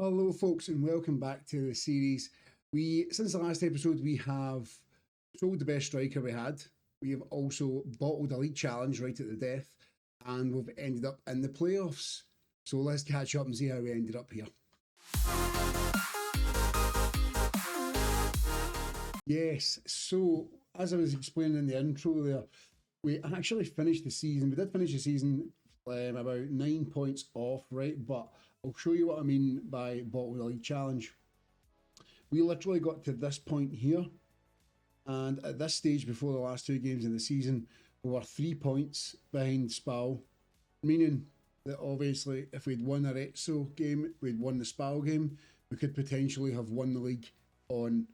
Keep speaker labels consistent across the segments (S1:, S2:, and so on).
S1: Hello, folks, and welcome back to the series. Since the last episode, we have sold the best striker we had. We have also bottled a league challenge right at the death, and we've ended up in the playoffs. So let's catch up and see how we ended up here. Yes, so as I was explaining in the intro there, we actually finished the season. We did finish the season about 9 points off, right? But I'll show you what I mean by bottle the league challenge. We literally got to this point here, and at this stage before the last two games of the season, we were 3 points behind Spal, meaning that obviously if we'd won our Exo game, we'd won the Spal game, we could potentially have won the league on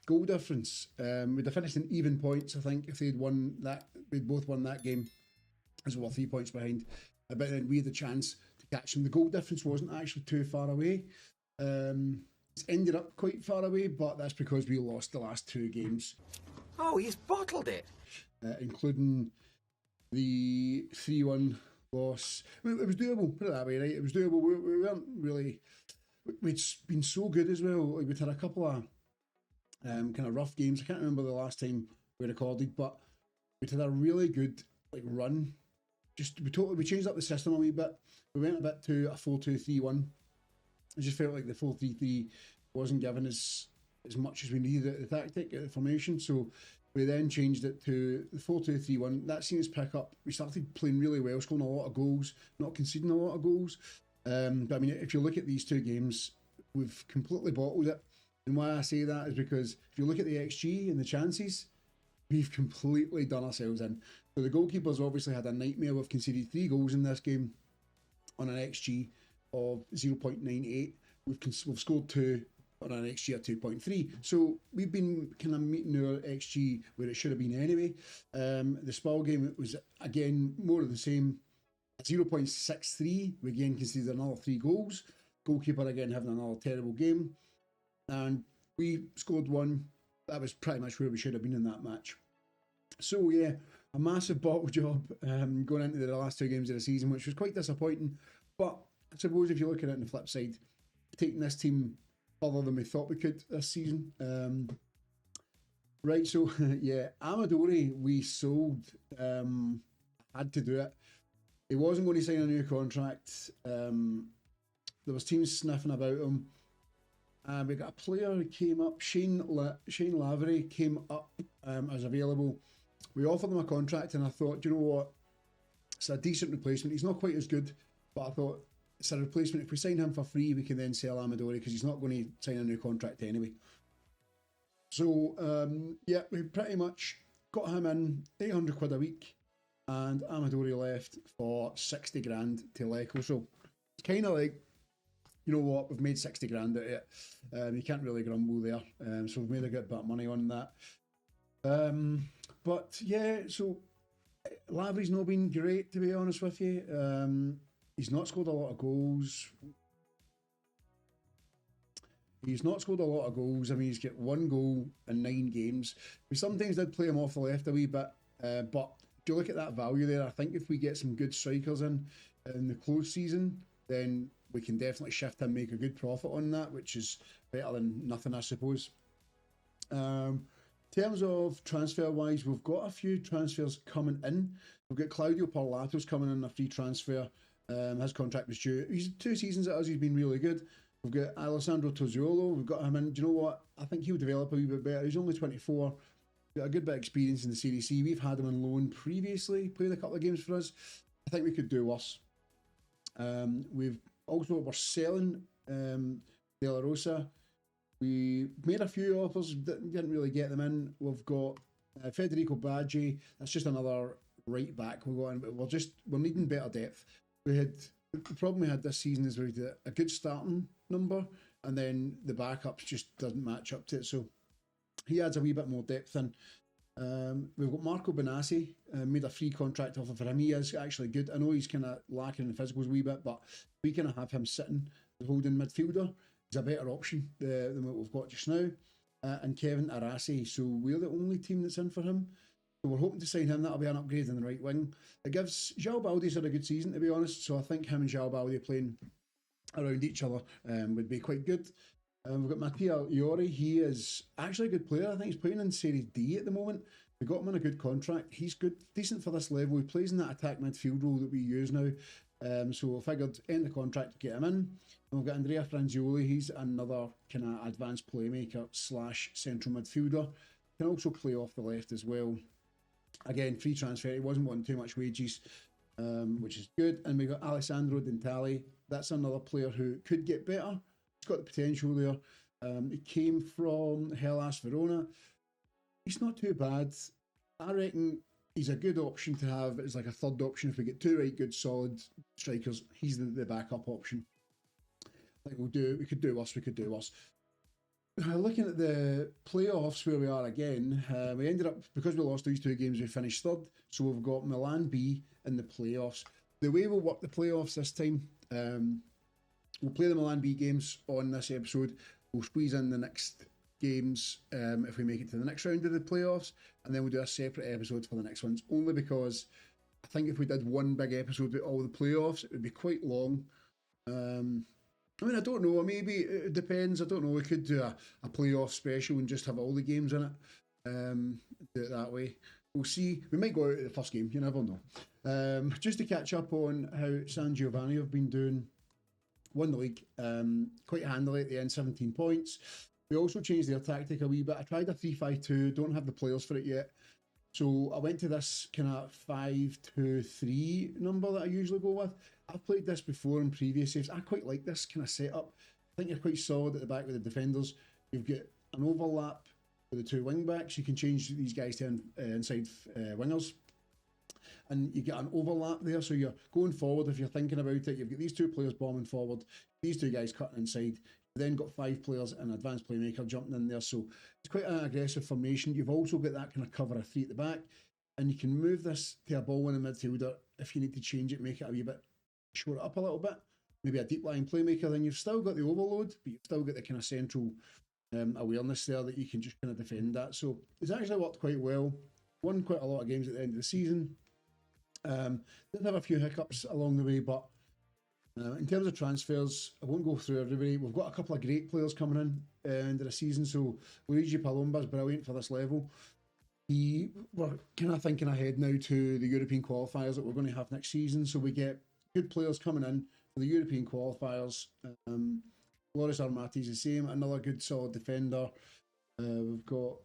S1: goal difference. We'd have finished in even points, I think, if they'd won that. We'd both won that game, as we were 3 points behind. But then we had the chance to catch them. The goal difference wasn't actually too far away. It's ended up quite far away, but that's because we lost the last two games.
S2: Oh, he's bottled it.
S1: Including the 3-1 loss. I mean, it was doable, put it that way, right? It was doable. We weren't really... We'd been so good as well. Like, we'd had a couple of kind of rough games. I can't remember the last time we recorded, but we'd had a really good run. We changed up the system a wee bit. We went a bit to a 4-2-3-1. I just felt like the 4-3-3 wasn't giving us as much as we needed at the tactic, at the formation. So we then changed it to the 4-2-3-1. That seemed to pick up. We started playing really well, scoring a lot of goals, not conceding a lot of goals. But I mean, if you look at these two games, we've completely bottled it. And why I say that is because if you look at the XG and the chances, we've completely done ourselves in. So the goalkeepers obviously had a nightmare. We've conceded 3 goals in this game on an XG of 0.98. We've scored 2 on an XG of 2.3. So we've been kind of meeting our XG where it should have been anyway. The Spal game, it was again more of the same. 0.63. We again conceded another 3 goals. Goalkeeper again having another terrible game. And we scored 1. That was pretty much where we should have been in that match. So yeah, a massive bottle job going into the last 2 games of the season, which was quite disappointing. But I suppose if you look at it on the flip side, taking this team further than we thought we could this season. Right, so yeah, Amadori we sold. Had to do it. He wasn't going to sign a new contract. There was teams sniffing about him. We got a player who came up, Shane Lavery came up as available. We offered him a contract and I thought, you know what, it's a decent replacement. He's not quite as good, but I thought it's a replacement. If we sign him for free, we can then sell Amadori because he's not going to sign a new contract anyway. So yeah, we pretty much got him in 800 quid a week and Amadori left for 60 grand to Lecco. So it's kind of like, you know what, we've made 60 grand out of it. You can't really grumble there. So we've made a good bit of money on that. But yeah, so Lavery's not been great, to be honest with you. He's not scored a lot of goals. I mean, he's got 1 goal in 9 games. We sometimes did play him off the left a wee bit. But if you look at that value there, I think if we get some good strikers in the close season, then we can definitely shift and make a good profit on that, which is better than nothing, I suppose. In terms of transfer-wise, we've got a few transfers coming in. We've got Claudio Parlatos coming in a free transfer. His contract was due. He's 2 seasons at us, he's been really good. We've got Alessandro Tozziolo. We've got him in. Do you know what? I think he'll develop a wee bit better. He's only 24. Got a good bit of experience in the Series C. We've had him on loan previously, played a couple of games for us. I think we could do worse. We're selling De La Rosa. We made a few offers, didn't really get them in. We've got Federico Baggi. That's just another right back we're going, but we're needing better depth. The problem we had this season is we had a good starting number, and then the backups just doesn't match up to it. So he adds a wee bit more depth in. We've got Marco Benassi, made a free contract offer for him. He is actually good. I know he's kind of lacking in the physicals a wee bit, but we kind of have him sitting as holding midfielder. He's a better option than what we've got just now. And Kevin Arasi, so we're the only team that's in for him. So we're hoping to sign him. That'll be an upgrade in the right wing. It gives João Baldi's had a good season, to be honest. So I think him and João Baldi playing around each other would be quite good. We've got Mattia Iori. He is actually a good player. I think he's playing in Series D at the moment. We got him on a good contract. He's good, decent for this level. He plays in that attack midfield role that we use now. So I figured end the contract to get him in. And we've got Andrea Franzioli. He's another kind of advanced playmaker / central midfielder. Can also play off the left as well. Again, free transfer. He wasn't wanting too much wages, which is good. And we got Alessandro Dentale. That's another player who could get better. He's got the potential there. He came from Hellas Verona. He's not too bad. I reckon he's a good option to have as like a third option. If we get two right good solid strikers, he's the backup option. I think we could do worse. Looking at the playoffs where we are again, we ended up, because we lost these two games, we finished third. So we've got Milan B in the playoffs. The way we'll work the playoffs this time, we'll play the Milan B games on this episode. We'll squeeze in the next games if we make it to the next round of the playoffs, and then we'll do a separate episode for the next ones, only because I think if we did one big episode with all the playoffs, it would be quite long. I mean, I don't know, maybe it depends. I don't know, we could do a playoff special and just have all the games in it, do it that way. We'll see. We might go out at the first game, you never know. Just to catch up on how San Giovanni have been doing. Won the league quite handily at the end, 17 points. We also changed their tactic a wee bit. I tried a 3-5-2, don't have the players for it yet. So I went to this kind of 5-2-3 number that I usually go with. I've played this before in previous saves. I quite like this kind of setup. I think you're quite solid at the back with the defenders. You've got an overlap with the two wing backs. You can change these guys to inside wingers. And you get an overlap there, so you're going forward. If you're thinking about it, you've got these two players bombing forward, these two guys cutting inside. You've then got 5 players and an advanced playmaker jumping in there, so it's quite an aggressive formation. You've also got that kind of cover of 3 at the back, and you can move this to a ball-winning midfielder if you need to change it, make it a wee bit, shore it up a little bit, maybe a deep-lying playmaker. Then you've still got the overload, but you've still got the kind of central awareness there that you can just kind of defend that. So it's actually worked quite well. Won quite a lot of games at the end of the season. Did have a few hiccups along the way, but in terms of transfers, I won't go through everybody. We've got a couple of great players coming in into the season, so Luigi Palomba is brilliant for this level. We're kind of thinking ahead now to the European qualifiers that we're going to have next season, so we get good players coming in for the European qualifiers. Loris Armati is the same, another good solid defender. We've got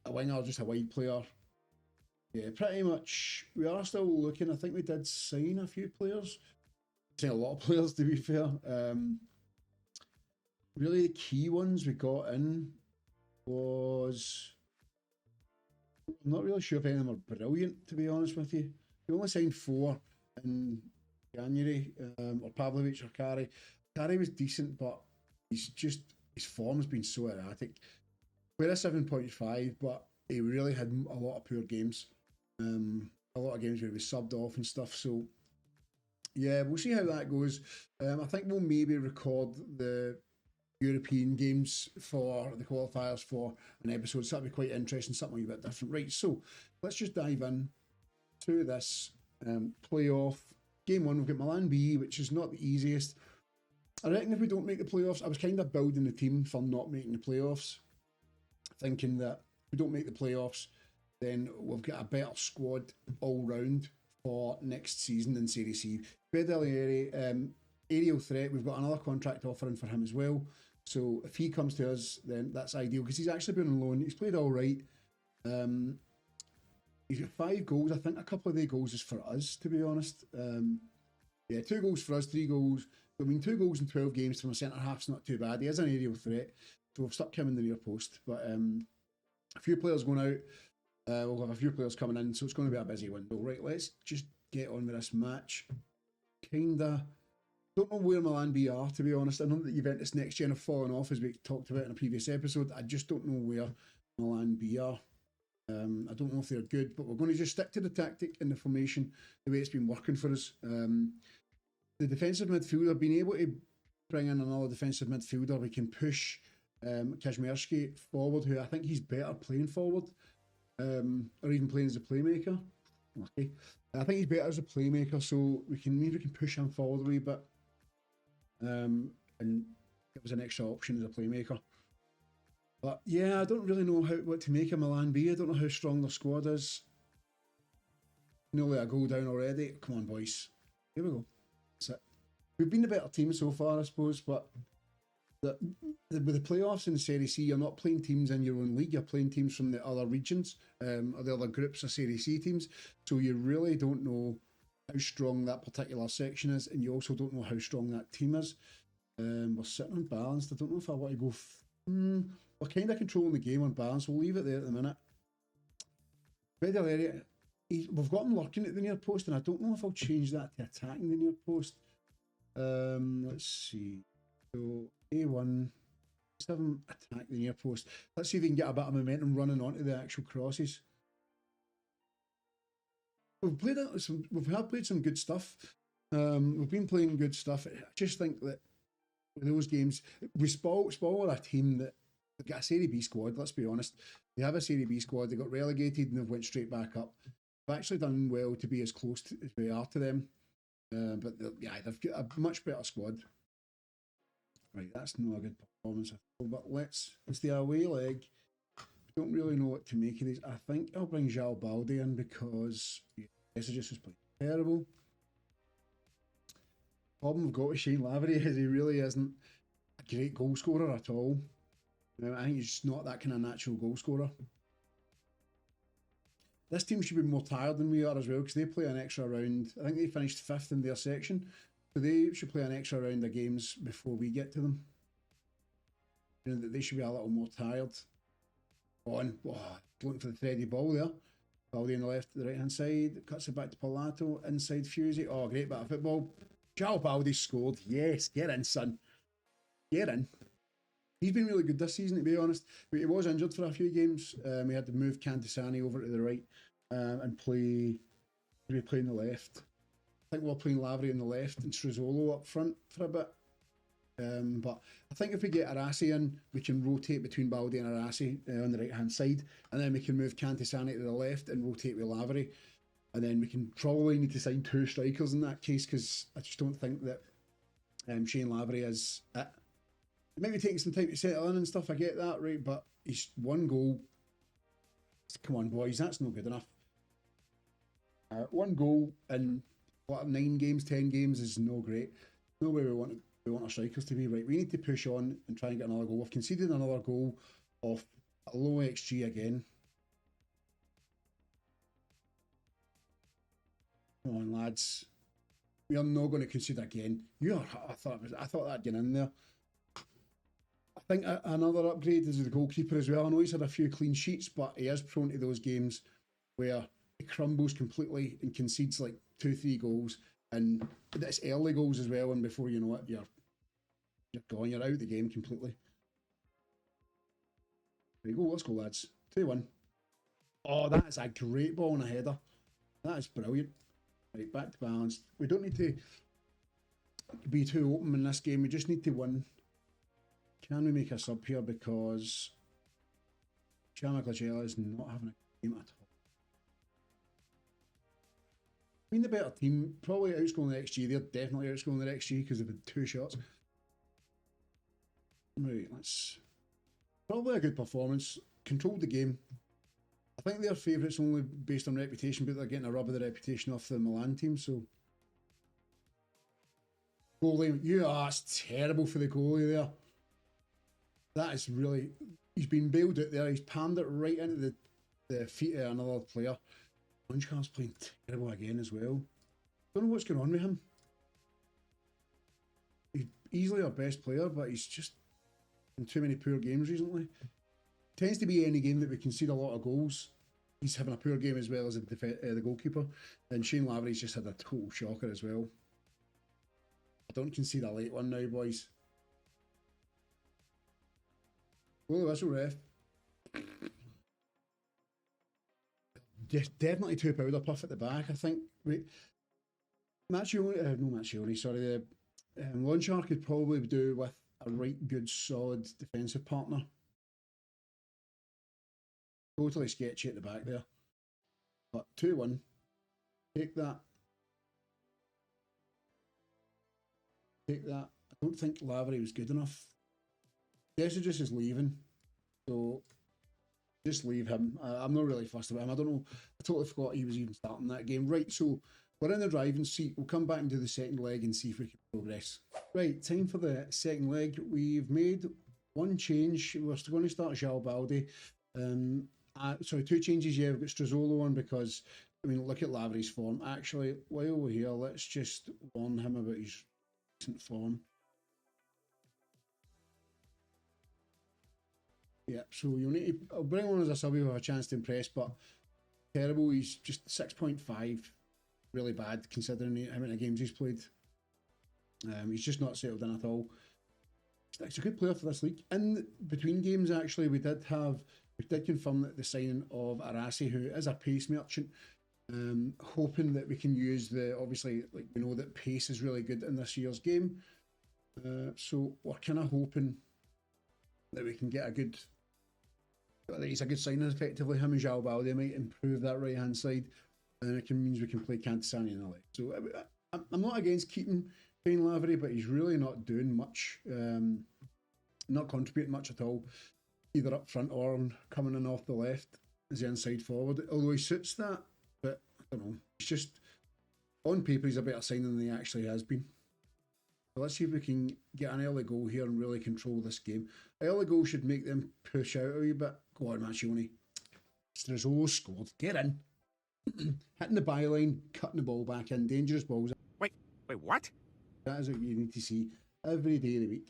S1: a winger, just a wide player. Yeah, pretty much. We are still looking. I think we did sign a few players. Sign a lot of players, to be fair. Really, the key ones we got in was... I'm not really sure if any of them are brilliant, to be honest with you. We only signed 4 in January, or Pavlovic or Kari. Kari was decent, but his form has been so erratic. We're a 7.5, but he really had a lot of poor games. A lot of games where he was subbed off and stuff, so yeah, we'll see how that goes. I think we'll maybe record the European games for the qualifiers for an episode, so that'll be quite interesting, something a bit different. Right, so let's just dive in to this playoff. Game 1, we've got Milan B, which is not the easiest. I reckon if we don't make the playoffs, I was kind of building the team for not making the playoffs, thinking that if we don't make the playoffs, then we've got a better squad all round for next season in Serie C. Bedelieri, aerial threat, we've got another contract offering for him as well. So if he comes to us, then that's ideal, because he's actually been on loan. He's played all right. He's got 5 goals. I think a couple of the goals is for us, to be honest. 2 goals for us, 3 goals. I mean, 2 goals in 12 games from a centre-half's not too bad. He is an aerial threat, so we've stuck him in the near post. But a few players going out. We'll have a few players coming in, so it's going to be a busy window. Right, let's just get on with this match. Don't know where Milan B are, to be honest. I know that Juventus Next Gen have fallen off, as we talked about in a previous episode. I just don't know where Milan B are. I don't know if they're good, but we're going to just stick to the tactic and the formation the way it's been working for us. The defensive midfielder, being able to bring in another defensive midfielder, we can push Kazmierski forward, who I think he's better playing forward. Or even playing as a playmaker. Okay, I think he's better as a playmaker, so maybe we can push him forward a wee bit. and it was an extra option as a playmaker. But yeah, I don't really know what to make of Milan B. I don't know how strong their squad is. Nearly a goal down already. Come on, boys. Here we go. That's it. We've been the better team so far, I suppose, but with the playoffs in Serie C, you're not playing teams in your own league, you're playing teams from the other regions, or the other groups of Serie C teams, so you really don't know how strong that particular section is, and you also don't know how strong that team is. We're sitting unbalanced. I don't know if I want to go... we're kind of controlling the game on balance. We'll leave it there at the minute. Area, we've got him lurking at the near post, and I don't know if I'll change that to attacking the near post. Let's see. So A1, 7 attack the near post. Let's see if we can get a bit of momentum running onto the actual crosses. We've played some good stuff. We've been playing good stuff. I just think that with those games, we spoil a team that they've got a Serie B squad. Let's be honest. They have a Serie B squad. They got relegated and they've went straight back up. They've actually done well to be as close as we are to them. But they've got a much better squad. Right, that's not a good performance at all. But it's the away leg. Don't really know what to make of these. I think I'll bring João Balde in because Messages was playing terrible. Problem we've got with Shane Lavery is he really isn't a great goal scorer at all. I think he's just not that kind of natural goal scorer. This team should be more tired than we are as well because they play an extra round. I think they finished 5th in their section, so they should play an extra round of games before we get to them. You know, they should be a little more tired. Looking for the thready ball there. Baldy on the left, the right hand side, cuts it back to Pilato, inside Fusey. Oh, great bit of football. João Balde scored. Yes, get in, son. Get in. He's been really good this season, to be honest. But he was injured for a few games. We had to move Cantisani over to the right and play on the left. I think we're playing Lavery on the left and Struzzolo up front for a bit. But I think if we get Arasi in, we can rotate between Balde and Arasi on the right-hand side, and then we can move Cantisani to the left and rotate with Lavery. And then we can probably need to sign 2 strikers in that case, because I just don't think that Shane Lavery is it. It might be taking some time to settle in and stuff, I get that, right? But he's 1 goal. Come on, boys, that's not good enough. 1 goal in, 9 games, 10 games is no great. No way we want our strikers to be, right? We need to push on and try and get another goal. We've conceded another goal off a low XG again. Come on, lads. We are not going to concede again. I thought that'd get in there. I think another upgrade is the goalkeeper as well. I know he's had a few clean sheets, but he is prone to those games where he crumbles completely and concedes like 2-3 goals, and it's early goals as well. And before you know it, you're gone. You're out of the game completely. There you go. Let's go, lads. 2-1. Oh, that is a great ball and a header. That is brilliant. Right, back to balance. We don't need to be too open in this game. We just need to win. Can we make a sub here because Chamaglagella is not having a game at all. Being the better team, probably outscoring the XG. They're definitely outscoring the XG because they've had 2 shots. Right, let's... Probably a good performance. Controlled the game. I think they're favourites only based on reputation, but they're getting a rub of the reputation off the Milan team, so... Goalie, that's terrible for the goalie there. That is really... He's been bailed out there. He's palmed it right into the feet of another player. Lunchcar's playing terrible again as well. Don't know what's going on with him. He's easily our best player, but he's just in too many poor games recently. Tends to be any game that we concede a lot of goals. He's having a poor game as well as the goalkeeper. And Shane Lavery's just had a total shocker as well. I don't concede a late one now, boys. Blow the whistle, ref. Definitely 2 powder puff at the back, I think. Macchioni, sorry. Lonchar could probably do with a right good solid defensive partner. Totally sketchy at the back there. But 2-1. Take that. I don't think Lavery was good enough. Desidris is leaving, so just leave him. I'm not really fussed about him. I don't know. I totally forgot he was even starting that game. Right, so we're in the driving seat. We'll come back and do the second leg and see if we can progress. Right, time for the second leg. We've made one change. We're still going to start João Balde. Sorry, two changes. Yeah, we've got Strazzolo on because, I mean, look at Lavery's form. Actually, while we're here, let's just warn him about his recent form. Yeah, so you'll need to, I'll bring one as a sub who have a chance to impress, but terrible. He's just 6.5, really bad considering how many games he's played. He's just not settled in at all. He's a good player for this league. In between games, actually, we did confirm that the signing of Arasi, who is a pace merchant, hoping that we can use obviously, like, we know that pace is really good in this year's game. So we're kind of hoping that we can get he's a good signing effectively. Him and João Balde might improve that right hand side, and it means we can play Cantasani in the left. So I'm not against keeping Payne Lavery, but he's really not doing much, not contributing much at all, either up front or coming in off the left as the inside forward. Although he suits that, but I don't know. It's just on paper he's a better signing than he actually has been. So let's see if we can get an early goal here and really control this game. Early goal should make them push out a wee bit. Go on, Machioni. Strazzolo scored. Get in. Hitting the byline, cutting the ball back in. Dangerous balls.
S2: Wait, what?
S1: That is what you need to see every day of the week.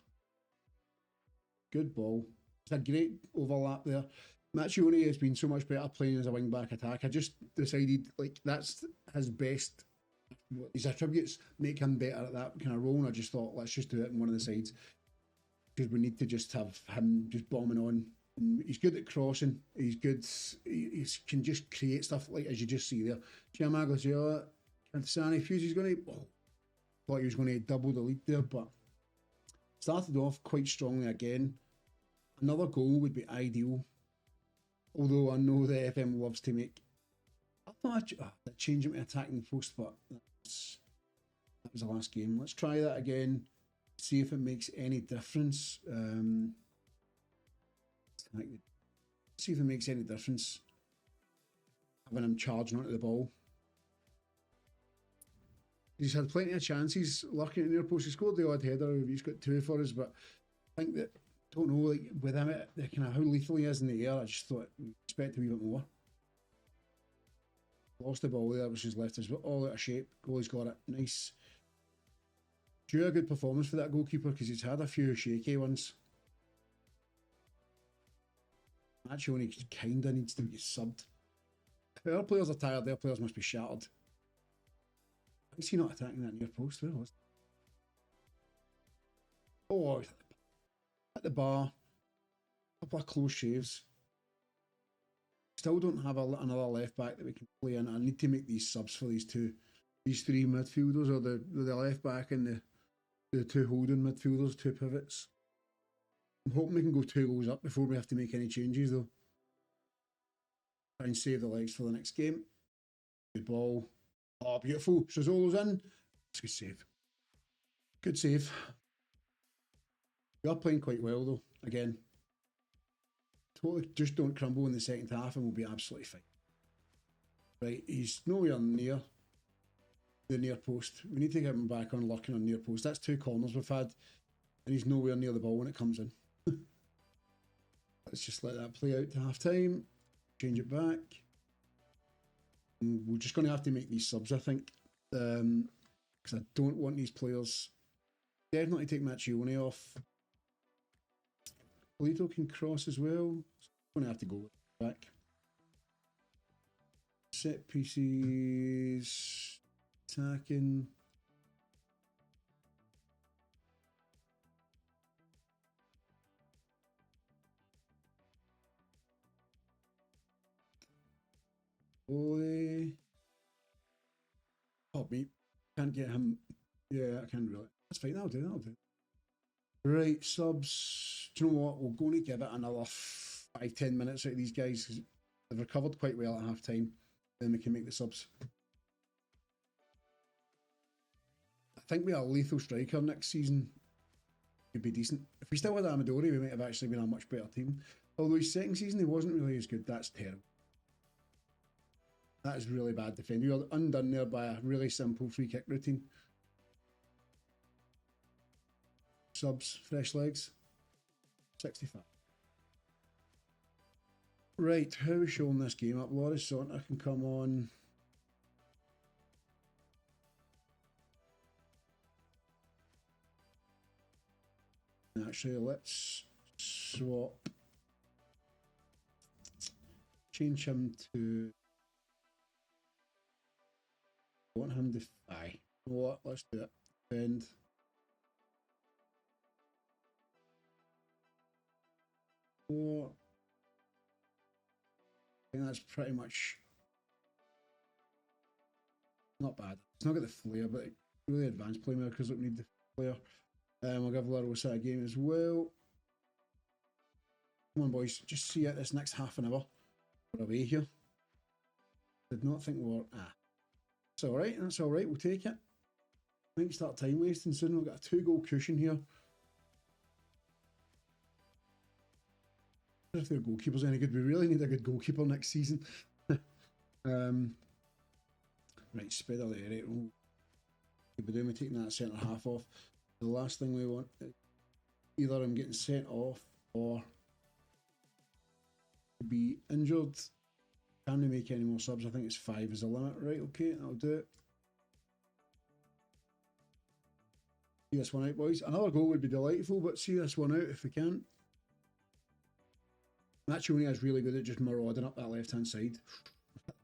S1: Good ball. It's a great overlap there. Machioni has been so much better playing as a wing-back attack. I just decided, like, that's his best. His attributes make him better at that kind of role, and I just thought, let's just do it in one of the sides, because we need to just have him just bombing on. And he's good at crossing. He's good. He can just create stuff, like as you just see there. Giammaglio, Cantasani, Fusey's going to. Oh, thought he was going to double the lead there, but started off quite strongly again. Another goal would be ideal, although I know the FM loves to make. I thought I'd change him to attacking the post, but that was the last game. Let's try that again, see if it makes any difference. See if it makes any difference having him charging onto the ball. He's had plenty of chances looking at the near post. He scored the odd header. He's got two for us, but I think that, don't know, like with him, the kind of how lethal he is in the air, I just thought we expect a wee bit more. Lost the ball there, which has left us all out of shape. Goalie's got it. Nice. Due a good performance for that goalkeeper, because he's had a few shaky ones. Actually, only kind of needs to be subbed. If our players are tired, their players must be shattered. Why is he not attacking that near post? Where was it? Oh, at the bar. A couple of close shaves. Still don't have another left back that we can play in. I need to make these subs for these three midfielders, or the left back and the two holding midfielders, two pivots. I'm hoping we can go 2 goals up before we have to make any changes, though. Try and save the legs for the next game. Good ball. Oh, beautiful. Strazzolo's in. It's a good save. Good save. We are playing quite well, though. Again, totally just don't crumble in the second half and we'll be absolutely fine. Right, he's nowhere near the near post. We need to get him back on locking on near post. That's 2 corners we've had, and he's nowhere near the ball when it comes in. Let's just let that play out to half time. Change it back. And we're just going to have to make these subs, I think, because I don't want these players. Definitely take Machioni off. Polito can cross as well. I'm going to have to go back. Set pieces. Attacking. Boy. Oh, me. Can't get him. Yeah, I can really. That's fine. That'll do. Right, subs. Do you know what? We're going to give it another 5-10 minutes out of these guys, because they've recovered quite well at half time. Then we can make the subs. I think we are a lethal striker next season. could be decent. If we still had Amadori, we might have actually been a much better team. Although his second season, he wasn't really as good. That's terrible. That is really bad defending. We were undone there by a really simple free kick routine. Subs, fresh legs. 65. Right, how are we showing this game up? Loris Saunter can come on. Actually, let's swap. Change him to. I want him to. Aye. You know what? Let's do it. Bend. Four. I think that's pretty much not bad. It's not got the flair, but really advanced playmakers don't need the flair. We'll give Laros a game as well. Come on, boys, just see it this next half an hour. We're away here. Did not think we were. That's all right. That's all right. We'll take it. I think start time wasting soon. We've got a 2-goal cushion here. If their goalkeeper's any good, we really need a good goalkeeper next season. Right, Spedalieri. Oh, we're doing taking that centre half off. The last thing we want is either I'm getting sent off or be injured. Can we make any more subs? I think it's 5 is the limit. Right, okay, I'll do it. See this one out, boys. Another goal would be delightful, but see this one out if we can. Machunia is really good at just marauding up that left-hand side.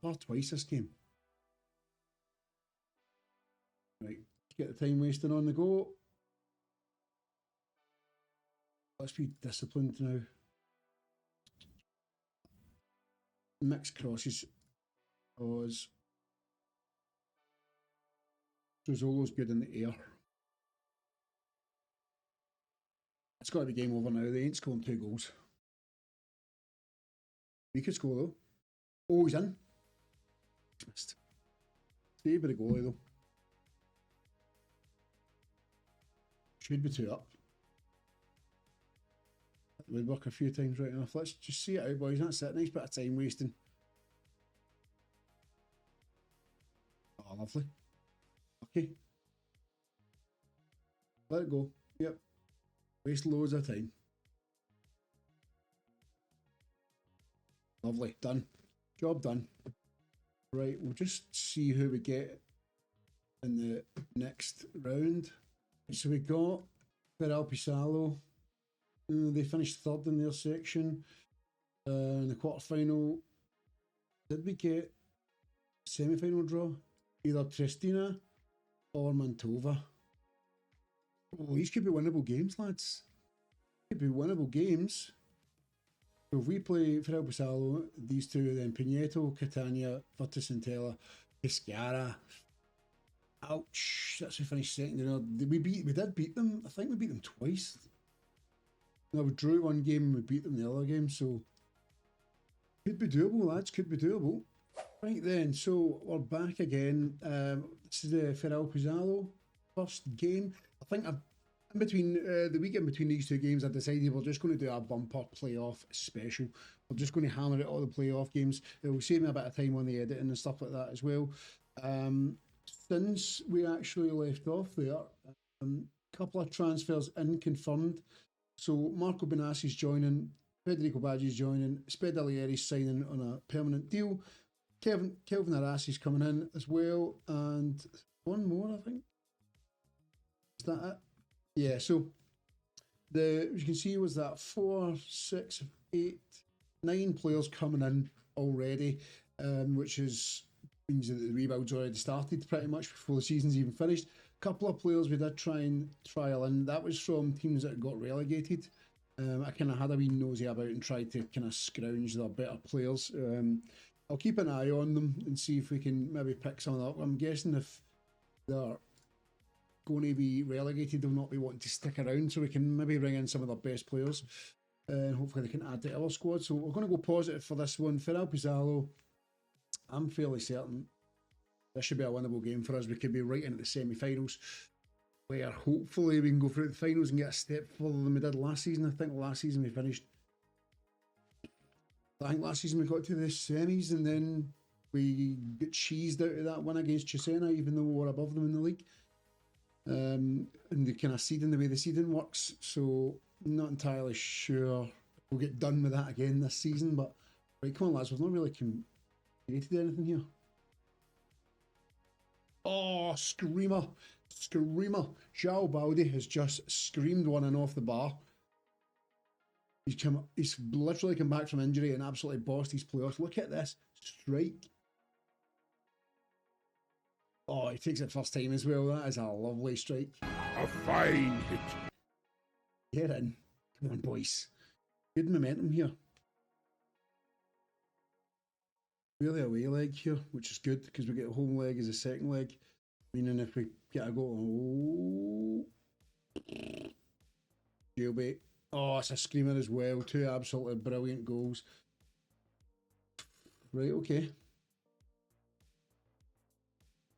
S1: Bar twice this game. Right, get the time wasting on the go. Let's be disciplined now. Mixed crosses. Because Zozzolo's good in the air. It's got to be game over now. They ain't scoring 2 goals. We could score though. Oh, he's in. Missed. Stay by the goalie though. Should be 2 up. It would work a few times right enough. Let's just see it out, boys. That's it. Nice bit of time wasting. Oh, lovely. Okay. Let it go. Yep. Waste loads of time. Lovely, done. Job done. Right, we'll just see who we get in the next round. So we got Ferral Pisalo. They finished 3rd in their section. In the quarterfinal, did we get semi-final draw? Either Triestina or Mantova. Oh, these could be winnable games, lads. Could be winnable games. So if we play Ferral Pisalo, these two, then Pineto, Catania, Virtus Entella, Pescara. Ouch! That's who finished second. We did beat them. I think we beat them twice. No, we drew one game and we beat them the other game. So could be doable, lads. Could be doable. Right then, so we're back again. This is the Ferral Pisalo first game. I think in between the weekend between these 2 games, I decided we're just going to do a bumper playoff special. We're just going to hammer out all the playoff games. It will save me a bit of time on the editing and stuff like that as well. Since we actually left off there, a couple of transfers confirmed. So Marco Benassi's joining, Federico Baggi's joining, Spedalieri's signing on a permanent deal. Kelvin Arassi's coming in as well, and one more, I think. Is that it? Yeah, so as you can see was that 4, 6, 8, 9 players coming in already, which means that the rebuild's already started pretty much before the season's even finished. A couple of players we did try and trial in. That was from teams that got relegated. I kind of had a wee nosy about and tried to kind of scrounge their better players. I'll keep an eye on them and see if we can maybe pick some up. I'm guessing if they're going to be relegated, they'll not be wanting to stick around, so we can maybe bring in some of their best players and hopefully they can add to our squad. So we're going to go positive for this one. Ferral Pisalo, I'm fairly certain this should be a winnable game for us. We could be right into the semi-finals. where hopefully we can go through the finals and get a step further than we did last season. I think last season we finished. I think last season we got to the semis and then we got cheesed out of that win against Cesena, even though we were above them in the league. And the kind of seeding, the way the seeding works. So I'm not entirely sure we'll get done with that again this season. But right, come on, lads, we've not really created anything here. Oh, screamer. João Baldi has just screamed one in off the bar. He's literally come back from injury and absolutely bossed his playoffs. Look at this strike. Oh, he takes it first time as well. That is a lovely strike.
S3: A fine hit.
S1: Get in. Come on, boys. Good momentum here. Really away leg here, which is good because we get a home leg as a second leg. Meaning if we get a goal, jailbait. Oh, it's a screamer as well. Two absolutely brilliant goals. Right, okay.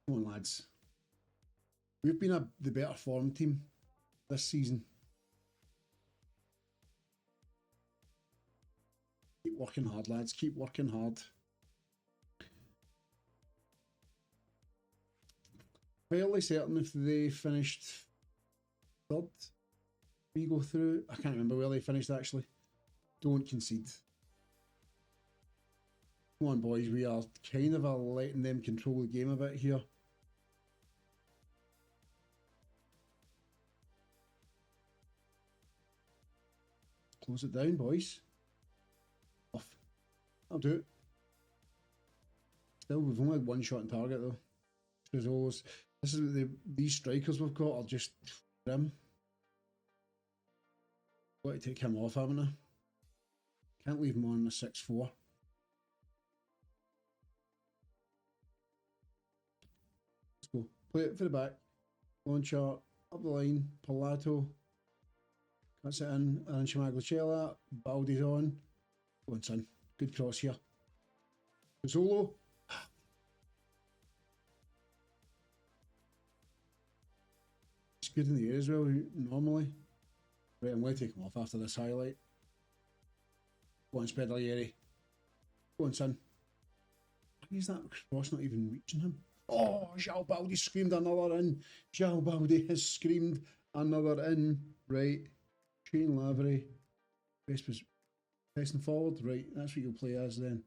S1: Come on, lads. We've been the better form team this season. Keep working hard, lads. Keep working hard. Fairly certain if they finished third, we go through. I can't remember where they finished actually. Don't concede. Come on, boys. We are kind of letting them control the game a bit here. Close it down, boys. Off. I'll do it. Still, we've only had one shot on target though. There's always. This is these strikers we've got are just grim. Got to take him off, haven't I? Can't leave him on a 6-4. Let's go. Play it for the back. Launcher, up the line, Pilato. That's it in. And Shamaglachella. Baldi's on. Go on, son. Good cross here. Solo. Good in the air as well, normally. Right, I'm going to take him off after this highlight. Go on, Spedalieri. Go on, son. Why is that cross not even reaching him? Oh, João Baldi screamed another in. João Baldi has screamed another in. Right. Shane Lavery. Pressing forward. Right, that's what you'll play as then.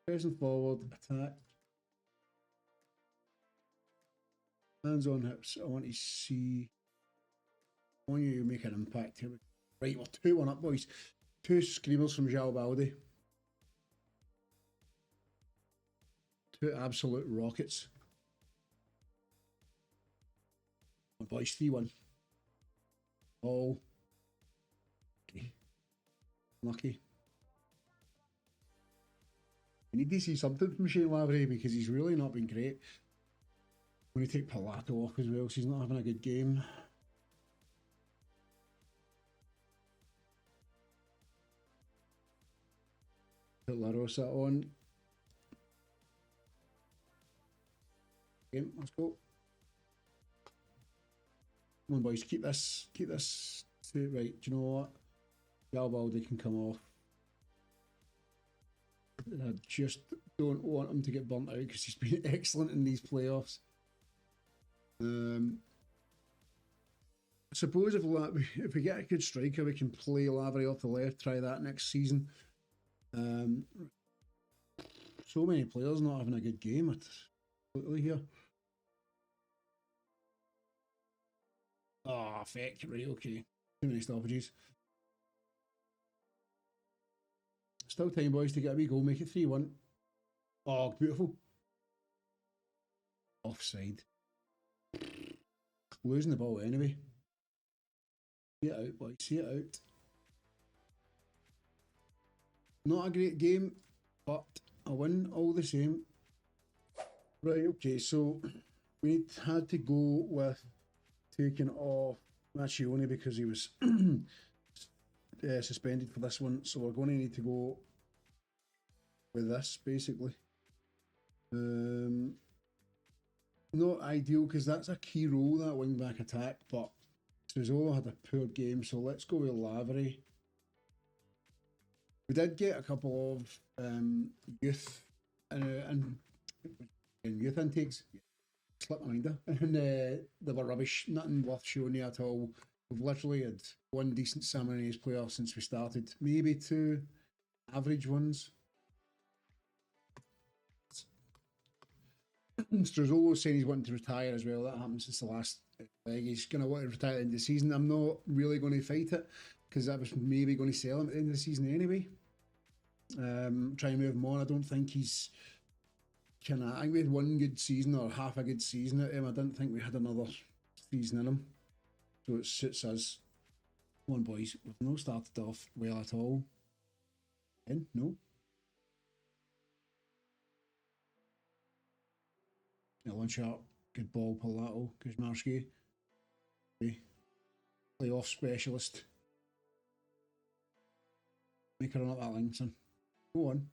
S1: Pressing forward, attack. Hands on hips. I want to see. I want you to make an impact here. Right, we're 2-1 up, boys. Two screamers from João Baldi. Two absolute rockets. Oh, boys, 3-1. Oh. Okay. Lucky. We need to see something from Shane Lavery because he's really not been great. I'm going to take Pilato off as well, so he's not having a good game. Put La Rosa on. Okay, let's go. Come on, boys, keep this right. Do you know what? João Baldi can come off. I just don't want him to get burnt out because he's been excellent in these playoffs. I suppose if we get a good striker, we can play Lavery off the left. Try that next season. So many players not having a good game. Totally here. Oh, feck. Right, okay. Too many stoppages. Still time, boys, to get a wee goal. Make it 3-1. Oh, beautiful. Offside. Losing the ball anyway. See it out, boys. See it out. Not a great game, but a win all the same. Right, okay, so we had to go with taking off Machione because he was suspended for this one, so we're going to need to go with this, basically. not ideal because that's a key role, that wing back attack, but Suzzolo had a poor game, so let's go with Lavery. We did get a couple of youth and youth intakes. Slipped my mind there. And they were rubbish, nothing worth showing you at all. We've literally had one decent San Marino player since we started, maybe two average ones. Struzzolo saying he's wanting to retire as well. That happened since the last leg. He's going to want to retire at the end of the season. I'm not really going to fight it because I was maybe going to sell him at the end of the season anyway. Try and move him on. I don't think he's I think we had one good season or half a good season at him. I didn't think we had another season in him. So it suits us. Come on, boys. We've not started off well at all. In? No? One shot. Good ball, Palato. Kuzmarski. Okay. Playoff specialist. Make her run up that line, son. Go on.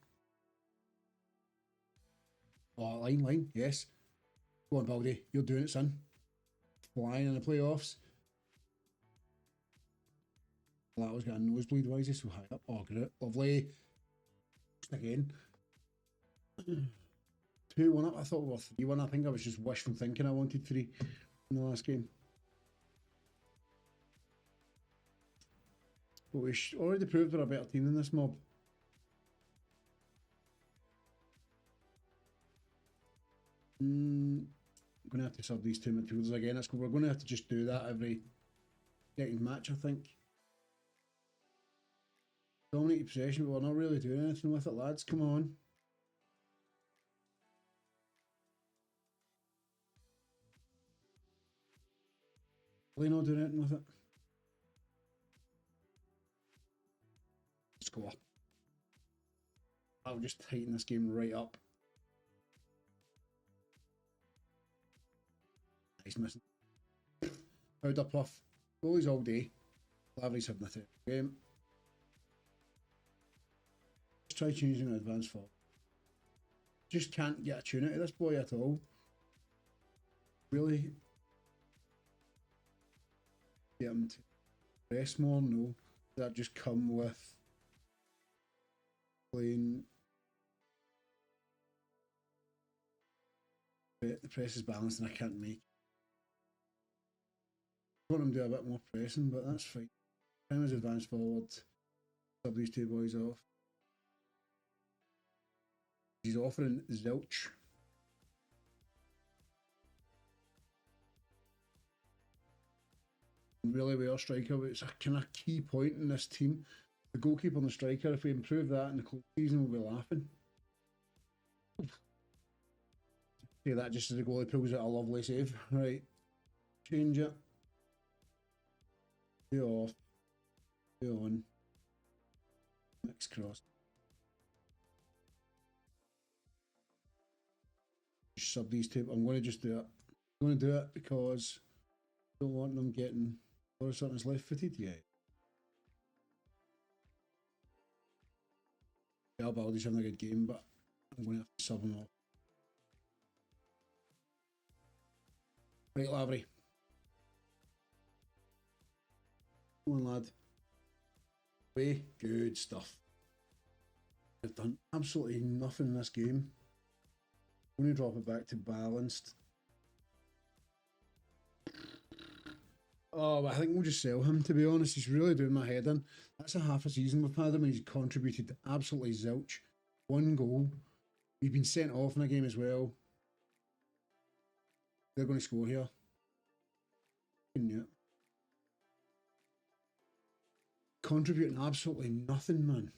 S1: Oh, line, yes. Go on, Baldy. You're doing it, son. Flying in the playoffs. That was got a nosebleed. Why is he so high up? Oh, great. Lovely. Again. 2-1 up. I thought we were 3-1. I think I was just wishful thinking I wanted 3 in the last game. But we already proved we're a better team than this mob. I'm going to have to sub these 2 midfielders again. We're going to have to just do that every second match, I think. Dominated possession, but we're not really doing anything with it, lads. Come on. Really not doing anything with it. Score. I'll just tighten this game right up. He's missing. Powder puff. Goalies all day. Lavery's having a terrible game. Let's try changing an advance forward. Just can't get a tune out of this boy at all. Really? Get him to press more? No. Does that just come with playing? The press is balanced and I can't make. I want him to do a bit more pressing, but that's fine. Time is advanced forward. Sub these 2 boys off. He's offering zilch. Really, we are striker, but it's a kind of key point in this team. The goalkeeper and the striker, if we improve that in the close season, we'll be laughing. See that just as the goalie pulls out a lovely save. Right. Change it. 2 off. 2 on. Next cross. Just sub these 2. I'm going to just do it. I'm going to do it because I don't want them getting or something's left footed yet. Yeah, Baldy's having a good game, but I'm going to have to sub him off. Right, Lavery. Come on, lad. Way good stuff. We've done absolutely nothing in this game. I'm going to drop it back to balanced. Oh, I think we'll just sell him, to be honest. He's really doing my head in. That's a half a season we've had him and he's contributed absolutely zilch. 1 goal. We've been sent off in a game as well. They're going to score here. Yeah. Contributing absolutely nothing, man.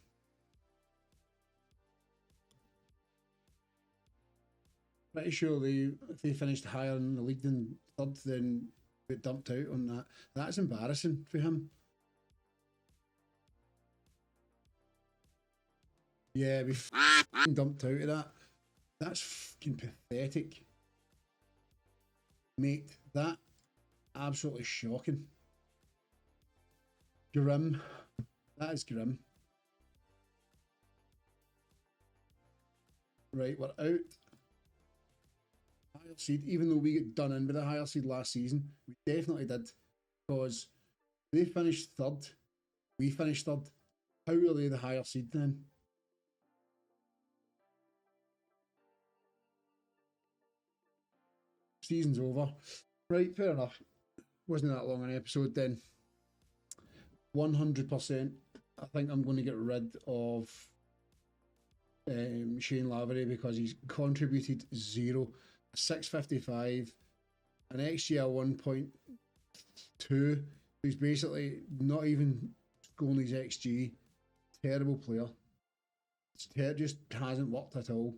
S1: Pretty sure if they finished higher in the league than 3rd, then get dumped out on that. That's embarrassing for him. Yeah, we dumped out of that. That's fucking pathetic. Mate, that absolutely shocking. Grim. That is grim. Right, we're out. higher seed, even though we got done in with the higher seed last season, we definitely did, because they finished third, we finished third. How are they the higher seed then? Season's over. Right, fair enough. Wasn't that long an episode then. 100%. I think I'm going to get rid of Shane Lavery because he's contributed 0, 655, an XG 1.2. He's basically not even scoring his XG. Terrible player. Just hasn't worked at all.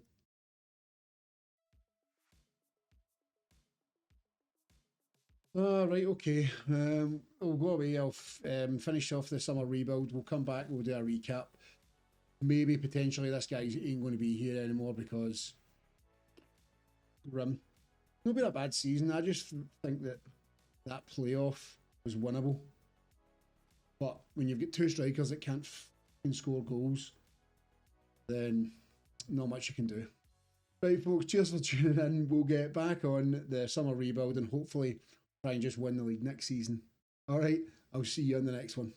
S1: Right, okay. We'll go away. I'll finish off the summer rebuild. We'll come back. We'll do a recap. Maybe potentially this guy ain't going to be here anymore because Rim. Not been a bad season. I just think that playoff was winnable. But when you've got two strikers that can't score goals, then not much you can do. Right, folks, cheers for tuning in. We'll get back on the summer rebuild and hopefully try and just win the league next season. All right, I'll see you on the next one.